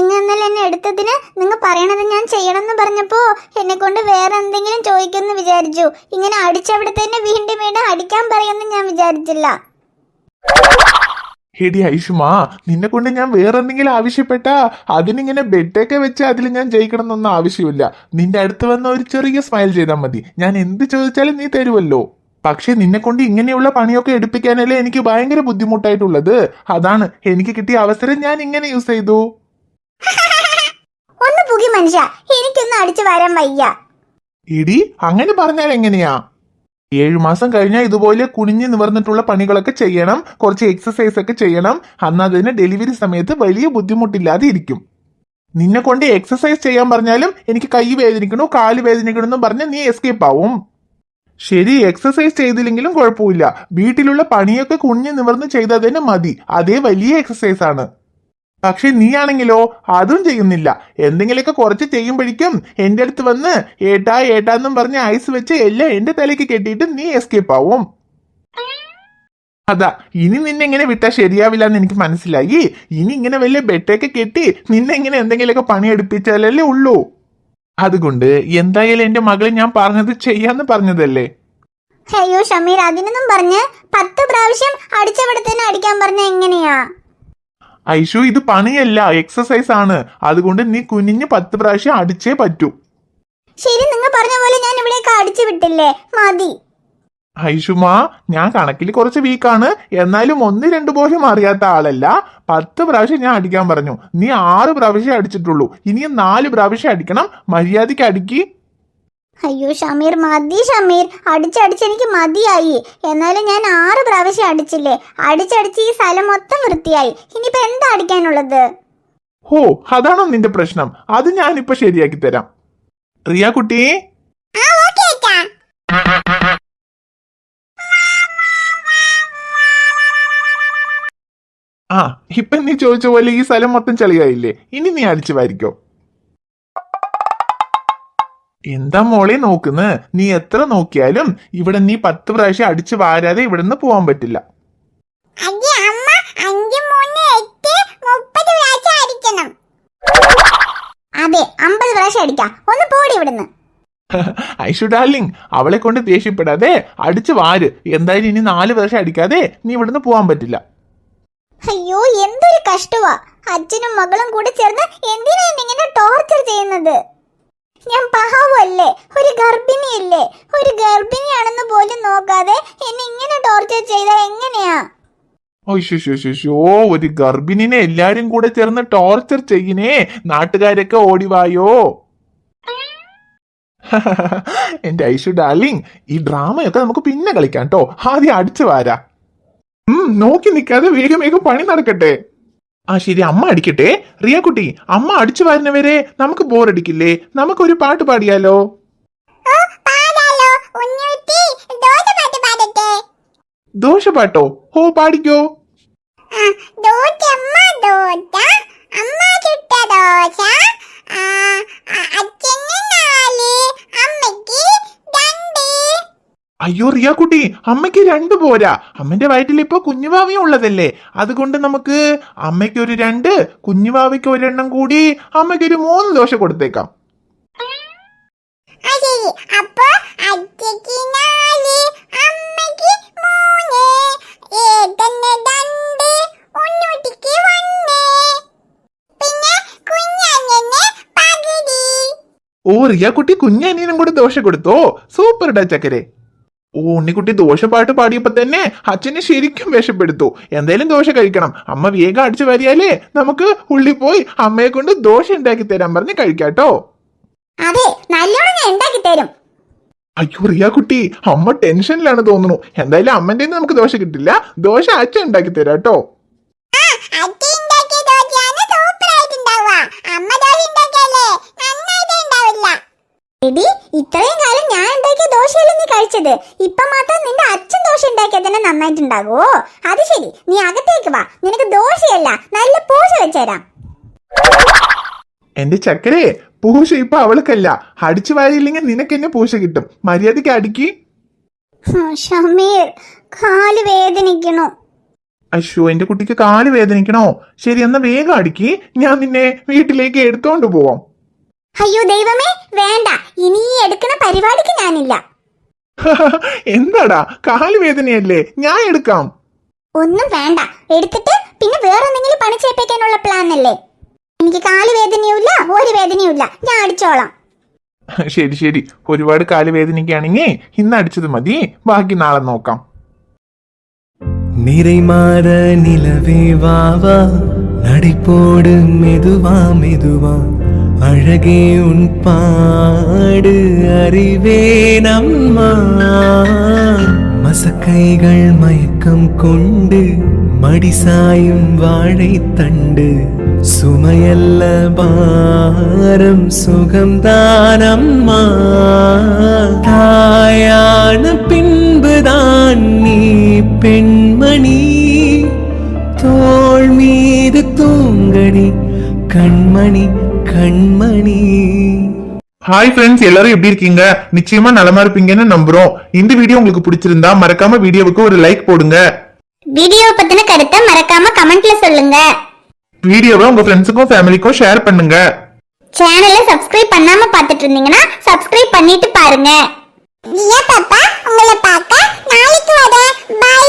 നിങ്ങൾ ഇന്നലെ എന്നെ എടുത്തതിന് നിങ്ങൾ പറയണത് ഞാൻ ചെയ്യണമെന്ന് പറഞ്ഞപ്പോ എന്നെ കൊണ്ട് വേറെ എന്തെങ്കിലും ചോദിക്കുമെന്ന് വിചാരിച്ചു. ഇങ്ങനെ അടിച്ചവിടെ തന്നെ വീണ്ടും വീണ്ടും അടിക്കാൻ പറയുമെന്ന് ഞാൻ വിചാരിച്ചില്ല. ഹെടി ഐഷുമാ, നിന്നെ കൊണ്ട് ഞാൻ വേറെ എന്തെങ്കിലും ആവശ്യപ്പെട്ടാ അതിനിങ്ങനെ ബെഡൊക്കെ വെച്ച് അതിൽ ഞാൻ ജയിക്കണം എന്നൊന്നും ആവശ്യമില്ല. നിന്റെ അടുത്ത് വന്ന ഒരു ചെറിയ സ്മൈൽ ചെയ്താൽ മതി, ഞാൻ എന്ത് ചോദിച്ചാലും നീ തരുമല്ലോ. പക്ഷെ നിന്നെ കൊണ്ട് ഇങ്ങനെയുള്ള പണിയൊക്കെ എടുപ്പിക്കാനല്ലേ എനിക്ക് ഭയങ്കര ബുദ്ധിമുട്ടായിട്ടുള്ളത്. അതാണ് എനിക്ക് കിട്ടിയ അവസരം ഞാൻ ഇങ്ങനെ യൂസ് ചെയ്തു. ഒന്ന് പുകി മനുഷ്യ, എനിക്കൊന്നും അടിച്ചു വരാൻ വയ്യ. എടി അങ്ങനെ പറഞ്ഞാൽ എങ്ങനെയാ? 7 മാസം കഴിഞ്ഞാൽ ഇതുപോലെ കുനിഞ്ഞു നിവർന്നിട്ടുള്ള പണികളൊക്കെ ചെയ്യണം, കുറച്ച് എക്സസൈസ് ഒക്കെ ചെയ്യണം. അന്നതിന് ഡെലിവറി സമയത്ത് വലിയ ബുദ്ധിമുട്ടില്ലാതെ ഇരിക്കും. നിന്നെ കൊണ്ട് എക്സസൈസ് ചെയ്യാൻ പറഞ്ഞാലും എനിക്ക് കൈ വേദനിക്കണു കാല് വേദനിക്കണു എന്ന് പറഞ്ഞാൽ നീ എസ്കേപ്പ് ആവും. ശരി, എക്സസൈസ് ചെയ്തില്ലെങ്കിലും കുഴപ്പമില്ല, വീട്ടിലുള്ള പണിയൊക്കെ കുനിഞ്ഞു നിവർന്ന് ചെയ്താൽ തന്നെ മതി, അതേ വലിയ എക്സസൈസ് ആണ്. പക്ഷെ നീ ആണെങ്കിലോ അതും ചെയ്യുന്നില്ല. എന്തെങ്കിലുമൊക്കെ കുറച്ച് ചെയ്യുമ്പോഴേക്കും എന്റെ അടുത്ത് വന്ന് ഏട്ടാന്നും പറഞ്ഞ് ഐസ് വെച്ച് എല്ലാം എന്റെ തലയ്ക്ക് കെട്ടിയിട്ട് നീ എസ്കേപ്പ് ആവും. അതാ, ഇനി നിന്നെ ഇങ്ങനെ വിട്ടാൽ ശരിയാവില്ല എന്ന് എനിക്ക് മനസ്സിലായി. ഇനി ഇങ്ങനെ വലിയ ബെട്ടൊക്കെ കെട്ടി നിന്നെ ഇങ്ങനെ എന്തെങ്കിലുമൊക്കെ പണിയെടുപ്പിച്ചാലല്ലേ ഉള്ളൂ. അതുകൊണ്ട് എന്തായാലും എന്റെ മകളെ ഞാൻ പറഞ്ഞത് ചെയ്യാന്ന് പറഞ്ഞതല്ലേ. അയ്യോ ഷമീർ, അതിനൊന്നും പറഞ്ഞ് 10 പ്രാവശ്യം അടിച്ചവിടെ തന്നെ അടിക്കാൻ പറഞ്ഞ എങ്ങനെയാ? ഐഷു, ഇത് പണിയല്ല, എക്സസൈസ് ആണ്. അതുകൊണ്ട് നീ കുനിഞ്ഞ് 10 പ്രാവശ്യം അടിച്ചേ പറ്റൂ. ശരി, നിങ്ങൾ പറഞ്ഞ പോലെ ഞാൻ ഇവിടേക്ക് അടിച്ചു വിട്ടില്ലേ, മതി. ഐഷുമാ, ഞാൻ കണക്കിൽ കുറച്ച് വീക്കാണ്, എന്നാലും 1-2 പോലും അറിയാത്ത ആളല്ല. 10 പ്രാവശ്യം ഞാൻ അടിക്കാൻ പറഞ്ഞു, നീ 6 പ്രാവശ്യം അടിച്ചിട്ടുള്ളൂ. ഇനിയും 4 പ്രാവശ്യം അടിക്കണം. മര്യാദയ്ക്ക് അടിക്ക്. അയ്യോ ഷമീർ, മതി ഷമീർ, അടിച്ചടിച്ച് എനിക്ക് മതിയായി. എന്നാലും ഞാൻ 6 പ്രാവശ്യം അടിച്ചില്ലേ, അടിച്ചടിച്ച് ഈ സ്ഥലം മൊത്തം വൃത്തിയായി. ഇനിയിപ്പോ എന്താ അടിക്കാനുള്ളത്? ഹോ, അതാണോ നിന്റെ പ്രശ്നം? അത് ഞാനിപ്പോ ശരിയാക്കി തരാം. റിയ കുട്ടി, ആ ഇപ്പൊ നീ ചോദിച്ച പോലെ ഈ സ്ഥലം മൊത്തം ചെളിയായില്ലേ, ഇനി നീ അടിച്ചു വാരിക്കോ. എന്താ മോളെ നോക്കുന്നത്? നീ എത്ര നോക്കിയാലും ഇവിടെ നീ 10 പ്രാവശ്യം അടിച്ചു വാരാതെ ഇവിടെ നിന്ന് പോവാൻ പറ്റില്ല. അതെ, 50 പ്രാവശ്യം അടിക്കാം. ഒന്ന് പോടി ഇവിടുന്ന്. ഐഷു ഡാർലിംഗ്, അവളെ കൊണ്ട് ദേഷ്യപ്പെടാതെ അടിച്ചു വാര്. എന്തായാലും ഇനി 4 പ്രാവശ്യം അടിക്കാതെ നീ ഇവിടുന്ന് പോവാൻ പറ്റില്ല. അയ്യോ, എന്തൊരു കഷ്ടവാ. അച്ഛനും മകളും കൂടെ ചേർന്ന് എന്തിനാ ഇങ്ങനെ ടോർച്ചർ ചെയ്യുന്നത്? ഞാൻ പാവല്ലേ, ഒരു ഗർഭിണിയല്ലേ. ഒരു ഗർഭിണിയാണെന്ന് പോലും നോക്കാതെ എന്നെ ഇങ്ങനെ ടോർച്ചർ ചെയ്താൽ എങ്ങനെയാ? ഓ, ഒരു ഗർഭിണിനെ എല്ലാരും കൂടെ ചേർന്ന് ടോർച്ചർ ചെയ്യുന്നേ. നാട്ടുകാരൊക്കെ ഓടിവായോ. എന്റെ ഐഷു ഡാർലിംഗ്, ഈ ഡ്രാമയൊക്കെ നമുക്ക് പിന്നെ കളിക്കാം കേട്ടോ. ആദ്യം അടിച്ചു വാരാ. നോക്കി നിൽക്കാതെ വേഗം വേഗം പണി നടക്കട്ടെ. ആ ശരി, അമ്മ അടിക്കട്ടെ. റിയ കുട്ടി, അമ്മ അടിച്ചു വരുന്നവരെ നമുക്ക് ബോറടിക്കില്ലേ? നമുക്കൊരു പാട്ട് പാടിയാലോ? ദോശപാട്ടോ? ഓ, പാടിക്കോ. അയ്യോ റിയ കുട്ടി, അമ്മയ്ക്ക് 2 പോരാ. അമ്മന്റെ വയറ്റിൽ ഇപ്പൊ കുഞ്ഞുവാവയും ഉള്ളതല്ലേ. അതുകൊണ്ട് നമുക്ക് അമ്മയ്ക്ക് ഒരു 2, കുഞ്ഞുവാവയ്ക്ക് 1 കൂടി അമ്മയ്ക്കൊരു 3 ദോശ കൊടുത്തേക്കാം. ഓ റിയ കുട്ടി, കുഞ്ഞനിയനും കൂടി ദോശ കൊടുത്തോ? സൂപ്പർ ഡാ ചക്കരെ. ഓ ഉണ്ണിക്കുട്ടി ദോശപ്പാട്ട് പാടിയപ്പോ തന്നെ അച്ഛനെ ശരിക്കും വിശപ്പെടുത്തു. എന്തായാലും ദോശ കഴിക്കണം. അമ്മ വേഗം അടിച്ചു വരിയാലേ നമുക്ക് ഉള്ളിൽ പോയി അമ്മയെ കൊണ്ട് ദോശ ഉണ്ടാക്കി തരാൻ പറഞ്ഞ് കഴിക്കാട്ടോ. അതെ, നല്ലോണം ഞാൻ ഉണ്ടാക്കി തരും. അയ്യോ റിയ കുട്ടി, അമ്മ ടെൻഷനിലാണ് തോന്നുന്നു. എന്തായാലും അമ്മന്റെ നമുക്ക് ദോശ കിട്ടില്ല. ദോശ അച്ഛൻ ഉണ്ടാക്കി തരാട്ടോ. ഇത്രയും കാലം ഞാൻ ഉണ്ടാക്കിയ ദോശയല്ലേ നീ കഴിച്ചത്? ഇപ്പൊ മാത്രം നിന്റെ അച്ഛൻ ദോശ ഉണ്ടാക്കിയാൽ തന്നെ നന്നായിട്ടുണ്ടാകുമോ? അത് ശരി, നീ അകത്തേക്ക് വാ. നിനക്ക് ദോശയല്ല, നല്ല പൂശ വെച്ചുതരാം. എന്റെ ചക്കരെ, പൂശ ഇപ്പൊ അവൾക്കല്ല. അടിച്ചു വാരിയില്ലെങ്കിൽ നിനക്ക് എന്നെ പൂശ കിട്ടും. മര്യാദക്ക് അടിക്ക്. ഷമീർ, കാല് വേദനിക്കണു. അശ്വ എന്റെ കുട്ടിക്ക് കാല് വേദനിക്കണോ? ശരി, എന്നാ വേഗം അടുക്കി, ഞാൻ നിന്നെ വീട്ടിലേക്ക് എടുത്തോണ്ട് പോവാം. അയ്യോ ദൈവമേ, വേണ്ട, ഇനി ഈ എടുക്കുന്ന പരിപാടിക്ക് ഞാനില്ല. എന്താടാ, കാല് വേദനയല്ലേ, ഞാൻ എടുക്കാം. ഒന്നും വേണ്ട, എടുത്തിട്ട് പിന്നെ വേറെ എന്തെങ്കിലും പണി ചെയ്യിപ്പിക്കാനുള്ള പ്ലാൻ അല്ലേ? എനിക്ക് കാല് വേദനയുമില്ല, ഒരു വേദനയുമില്ല, ഞാൻ അടിച്ചോളാം. ശരി ശരി, ഒരുപാട് കാല് വേദനിക്കുകയാണെങ്കിൽ ഇന്ന് അടിച്ചത് മതി, ബാക്കി നാളെ നോക്കാം. நிறைமாத நிலவே வாவா நடைபோடு மெதுவா மெதுவா அழகே உன் பாடு அறிவேனம்மா மசக்கைகள் மயக்கம் கொண்டு மடிசாயும் வாழைத்தண்டு சுமையல்ல பாரம் சுகம்தானம்மா தாயான பின்புதான் நீ பெண்மணி தோள் மீது தூங்கடி கண்மணி கண்மணி. ஹாய் ஃப்ரெண்ட்ஸ், எல்லாரும் எப்படி இருக்கீங்க? நிச்சயமா நலமா இருப்பீங்கன்னு நம்புறோம். இந்த வீடியோ உங்களுக்கு பிடிச்சிருந்தா மறக்காம வீடியோவுக்கு ஒரு லைக் போடுங்க. வீடியோ பத்தின கருத்தை மறக்காம கமெண்ட்ல சொல்லுங்க. வீடியோவை உங்க ஃப்ரெண்ட்ஸுக்கும் ஃபேமிலிக்கும் ஷேர் பண்ணுங்க. சேனலை சப்ஸ்கிரைப் பண்ணாம பார்த்துட்டு இருந்தீங்கன்னா சப்ஸ்கிரைப் பண்ணிட்டு பாருங்க. பாப்பா, உங்களை பார்க்க நாளைக்கு வரேன். பை.